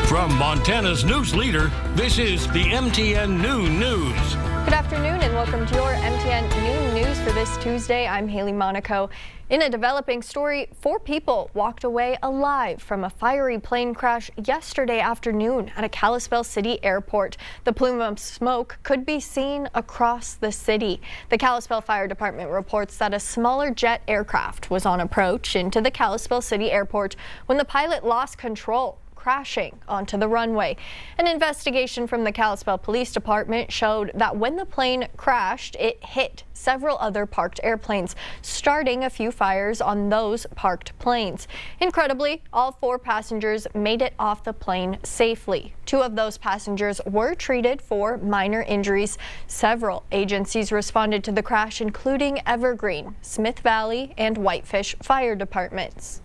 From Montana's news leader, this is the MTN Noon News. Good afternoon and welcome to your MTN Noon News for this Tuesday. I'm Hailey Monaco. In a developing story, 4 people walked away alive from a fiery plane crash yesterday afternoon at a Kalispell City airport. The plume of smoke could be seen across the city. The Kalispell Fire Department reports that a smaller jet aircraft was on approach into the Kalispell City airport when the pilot lost control, crashing onto the runway. An investigation from the Kalispell Police Department showed that when the plane crashed, it hit several other parked airplanes, starting a few fires on those parked planes. Incredibly, all 4 passengers made it off the plane safely. 2 of those passengers were treated for minor injuries. Several agencies responded to the crash, including Evergreen, Smith Valley, and Whitefish fire departments.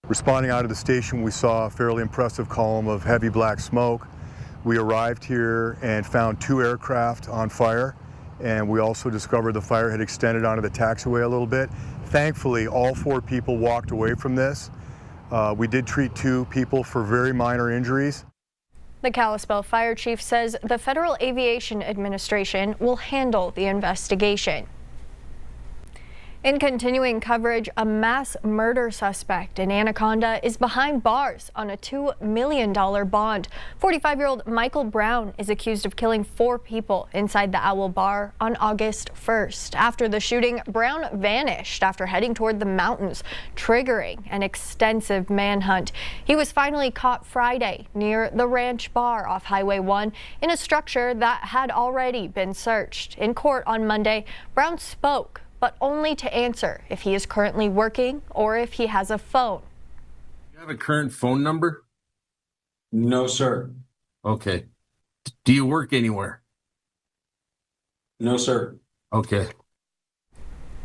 Responding out of the station, we saw a fairly impressive column of heavy black smoke. We arrived here and found 2 aircraft on fire, and we also discovered the fire had extended onto the taxiway a little bit. Thankfully, all 4 people walked away from this. We did treat 2 people for very minor injuries. The Kalispell Fire Chief says the Federal Aviation Administration will handle the investigation. In continuing coverage, a mass murder suspect in Anaconda is behind bars on a $2 million bond. 45-year-old Michael Brown is accused of killing 4 people inside the Owl Bar on August 1st. After the shooting, Brown vanished after heading toward the mountains, triggering an extensive manhunt. He was finally caught Friday near the Ranch Bar off Highway 1 in a structure that had already been searched. In court on Monday, Brown spoke, but only to answer if he is currently working or if he has a phone. You have a current phone number? No, sir. Okay. Do you work anywhere? No, sir. Okay.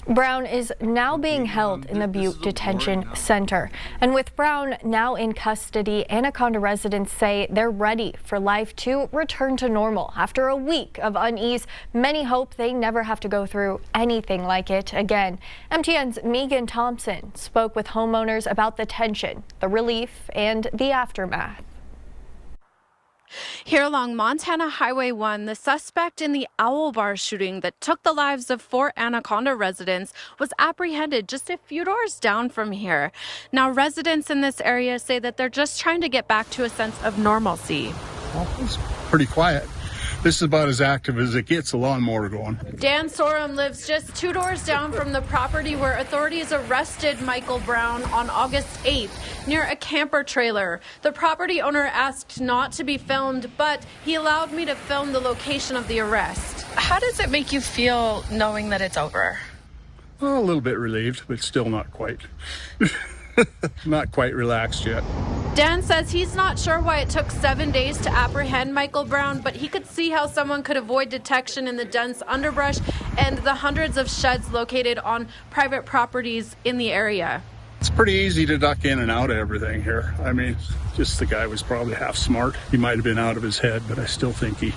Brown is now being held in the Butte Detention Center. And with Brown now in custody, Anaconda residents say they're ready for life to return to normal. After a week of unease, many hope they never have to go through anything like it again. MTN's Megan Thompson spoke with homeowners about the tension, the relief, and the aftermath. Here along Montana Highway 1, the suspect in the Owl Bar shooting that took the lives of 4 Anaconda residents was apprehended just a few doors down from here. Now, residents in this area say that they're just trying to get back to a sense of normalcy. Well, it's pretty quiet. This is about as active as it gets, a lawnmower going. Dan Sorum lives just 2 doors down from the property where authorities arrested Michael Brown on August 8th near a camper trailer. The property owner asked not to be filmed, but he allowed me to film the location of the arrest. How does it make you feel knowing that it's over? Well, a little bit relieved, but still not quite. Not quite relaxed yet. Dan says he's not sure why it took 7 days to apprehend Michael Brown, but he could see how someone could avoid detection in the dense underbrush and the hundreds of sheds located on private properties in the area. It's pretty easy to duck in and out of everything here. I mean, just the guy was probably half smart. He might have been out of his head, but I still think he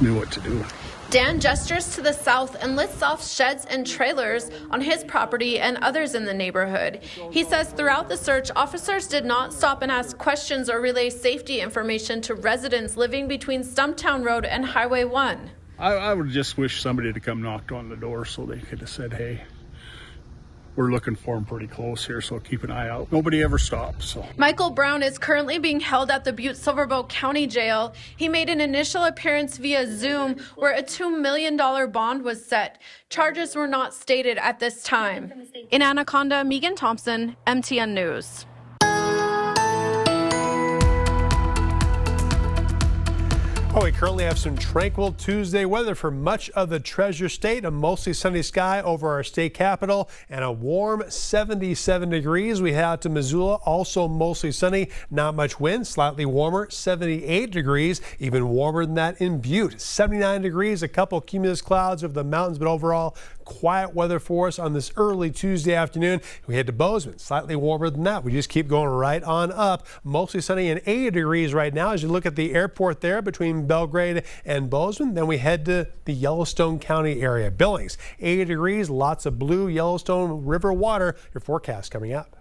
knew what to do. Dan gestures to the south and lists off sheds and trailers on his property and others in the neighborhood. He says throughout the search, officers did not stop and ask questions or relay safety information to residents living between Stumptown Road and Highway 1. I would just wish somebody had come knocked on the door so they could have said, hey, we're looking for him pretty close here, so keep an eye out. Nobody ever stops. So. Michael Brown is currently being held at the Butte-Silverboat County Jail. He made an initial appearance via Zoom where a $2 million bond was set. Charges were not stated at this time. In Anaconda, Megan Thompson, MTN News. Oh, we currently have some tranquil Tuesday weather for much of the Treasure State. A mostly sunny sky over our state capital and a warm 77 degrees. We head out to Missoula, also mostly sunny, not much wind, slightly warmer, 78 degrees, even warmer than that in Butte, 79 degrees, a couple cumulus clouds over the mountains, but overall quiet weather for us on this early Tuesday afternoon. We head to Bozeman, slightly warmer than that. We just keep going right on up, mostly sunny and 80 degrees right now as you look at the airport there between Belgrade and Bozeman. Then we head to the Yellowstone County area. Billings, 80 degrees, lots of blue Yellowstone River water. Your forecast coming up.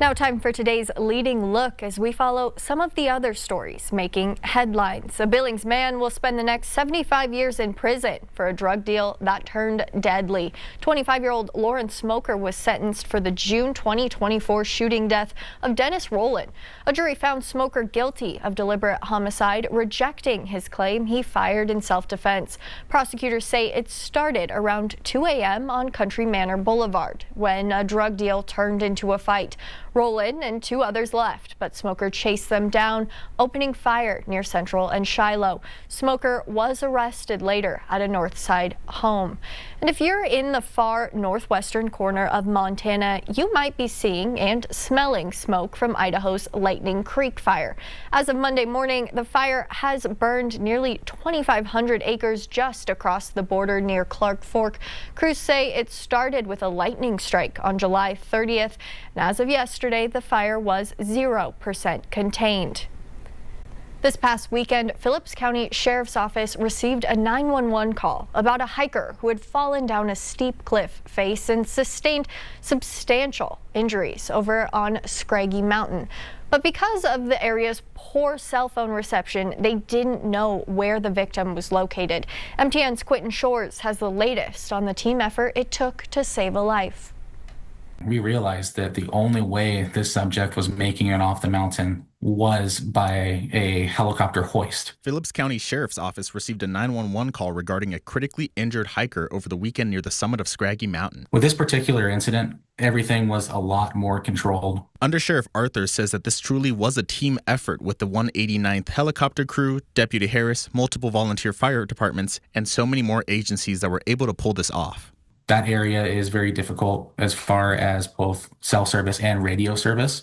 Now time for today's leading look as we follow some of the other stories making headlines. A Billings man will spend the next 75 years in prison for a drug deal that turned deadly. 25-year-old Lauren Smoker was sentenced for the June 2024 shooting death of Dennis Rowland. A jury found Smoker guilty of deliberate homicide, rejecting his claim he fired in self-defense. Prosecutors say it started around 2 a.m. on Country Manor Boulevard when a drug deal turned into a fight. Rowland and 2 others left, but Smoker chased them down, opening fire near Central and Shiloh. Smoker was arrested later at a Northside home. And if you're in the far northwestern corner of Montana, you might be seeing and smelling smoke from Idaho's Lightning Creek fire. As of Monday morning, the fire has burned nearly 2,500 acres just across the border near Clark Fork. Crews say it started with a lightning strike on July 30th, and as of yesterday, the fire was 0% contained. This past weekend, Phillips County Sheriff's Office received a 911 call about a hiker who had fallen down a steep cliff face and sustained substantial injuries over on Scraggy Mountain. But because of the area's poor cell phone reception, they didn't know where the victim was located. MTN's Quentin Shores has the latest on the team effort it took to save a life. We realized that the only way this subject was making it off the mountain was by a helicopter hoist. Phillips County Sheriff's Office received a 911 call regarding a critically injured hiker over the weekend near the summit of Scraggy Mountain. With this particular incident, everything was a lot more controlled. Undersheriff Arthur says that this truly was a team effort with the 189th helicopter crew, Deputy Harris, multiple volunteer fire departments, and so many more agencies that were able to pull this off. That area is very difficult as far as both cell service and radio service.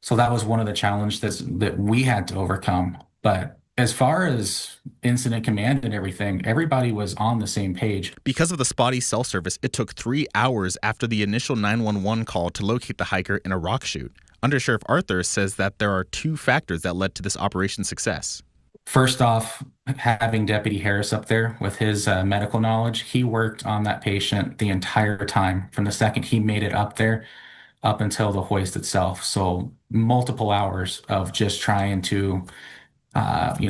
So that was one of the challenges that we had to overcome. But as far as incident command and everything, everybody was on the same page. Because of the spotty cell service, it took 3 hours after the initial 911 call to locate the hiker in a rock chute. Undersheriff Arthur says that there are 2 factors that led to this operation's success. First off, having Deputy Harris up there with his medical knowledge, he worked on that patient the entire time from the second he made it up there up until the hoist itself. So multiple hours of just trying to,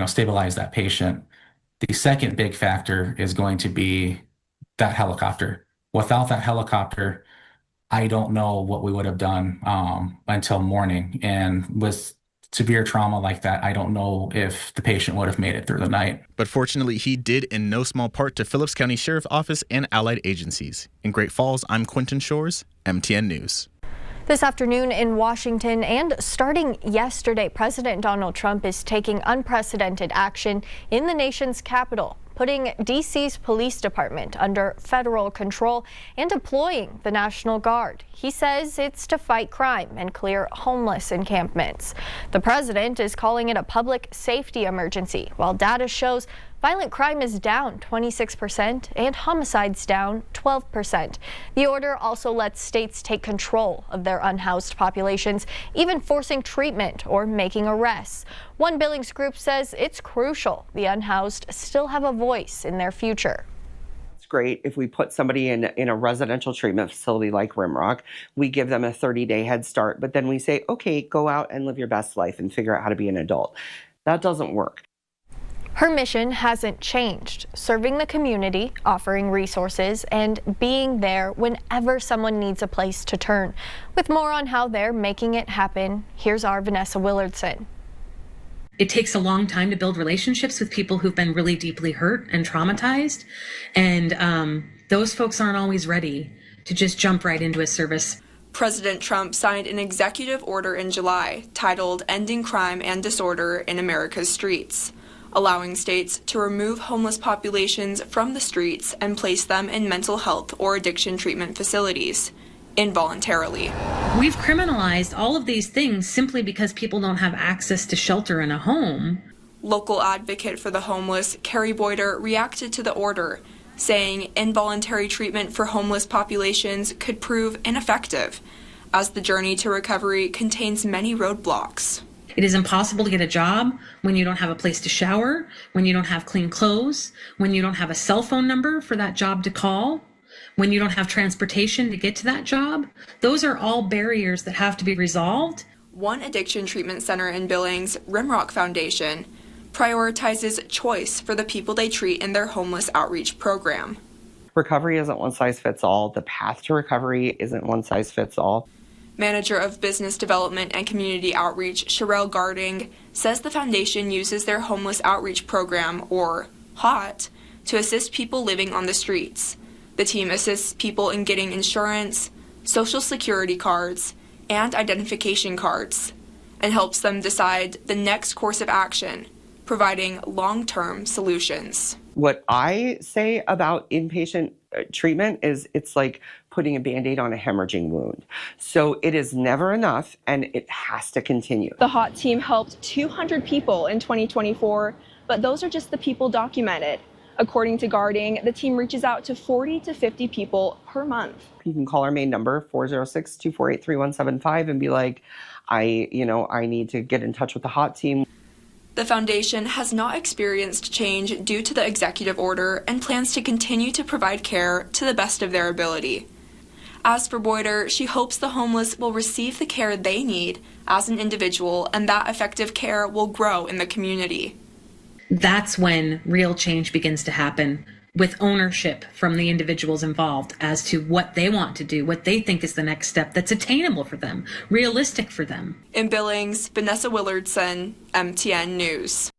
stabilize that patient. The second big factor is going to be that helicopter. Without that helicopter, I don't know what we would have done until morning. And with severe trauma like that, I don't know if the patient would have made it through the night. But fortunately, he did in no small part to Phillips County Sheriff's Office and allied agencies. In Great Falls, I'm Quentin Shores, MTN News. This afternoon in Washington and starting yesterday, President Donald Trump is taking unprecedented action in the nation's capital, putting D.C.'s police department under federal control and deploying the National Guard. He says it's to fight crime and clear homeless encampments. The president is calling it a public safety emergency, while data shows violent crime is down 26% and homicides down 12%. The order also lets states take control of their unhoused populations, even forcing treatment or making arrests. One Billings group says it's crucial the unhoused still have a voice in their future. It's great if we put somebody in a residential treatment facility like Rimrock. We give them a 30-day head start, but then we say, okay, go out and live your best life and figure out how to be an adult. That doesn't work. Her mission hasn't changed, serving the community, offering resources, and being there whenever someone needs a place to turn. With more on how they're making it happen, here's our Vanessa Willardson. It takes a long time to build relationships with people who've been really deeply hurt and traumatized, and those folks aren't always ready to just jump right into a service. President Trump signed an executive order in July titled Ending Crime and Disorder in America's Streets, allowing states to remove homeless populations from the streets and place them in mental health or addiction treatment facilities involuntarily. We've criminalized all of these things simply because people don't have access to shelter in a home. Local advocate for the homeless, Carrie Boyder, reacted to the order, saying involuntary treatment for homeless populations could prove ineffective, as the journey to recovery contains many roadblocks. It is impossible to get a job when you don't have a place to shower, when you don't have clean clothes, when you don't have a cell phone number for that job to call, when you don't have transportation to get to that job. Those are all barriers that have to be resolved. One addiction treatment center in Billings, Rimrock Foundation, prioritizes choice for the people they treat in their homeless outreach program. Recovery isn't one size fits all. The path to recovery isn't one size fits all. Manager of Business Development and Community Outreach, Sherelle Garding, says the foundation uses their homeless outreach program, or HOT, to assist people living on the streets. The team assists people in getting insurance, social security cards, and identification cards, and helps them decide the next course of action, providing long-term solutions. What I say about inpatient treatment is it's like putting a Band-Aid on a hemorrhaging wound. So it is never enough, and it has to continue. The HOT team helped 200 people in 2024, but those are just the people documented. According to Garding, the team reaches out to 40 to 50 people per month. You can call our main number, 406-248-3175, and be like, I need to get in touch with the HOT team. The foundation has not experienced change due to the executive order and plans to continue to provide care to the best of their ability. As for Boyder, she hopes the homeless will receive the care they need as an individual and that effective care will grow in the community. That's when real change begins to happen, with ownership from the individuals involved as to what they want to do, what they think is the next step that's attainable for them, realistic for them. In Billings, Vanessa Willardson, MTN News.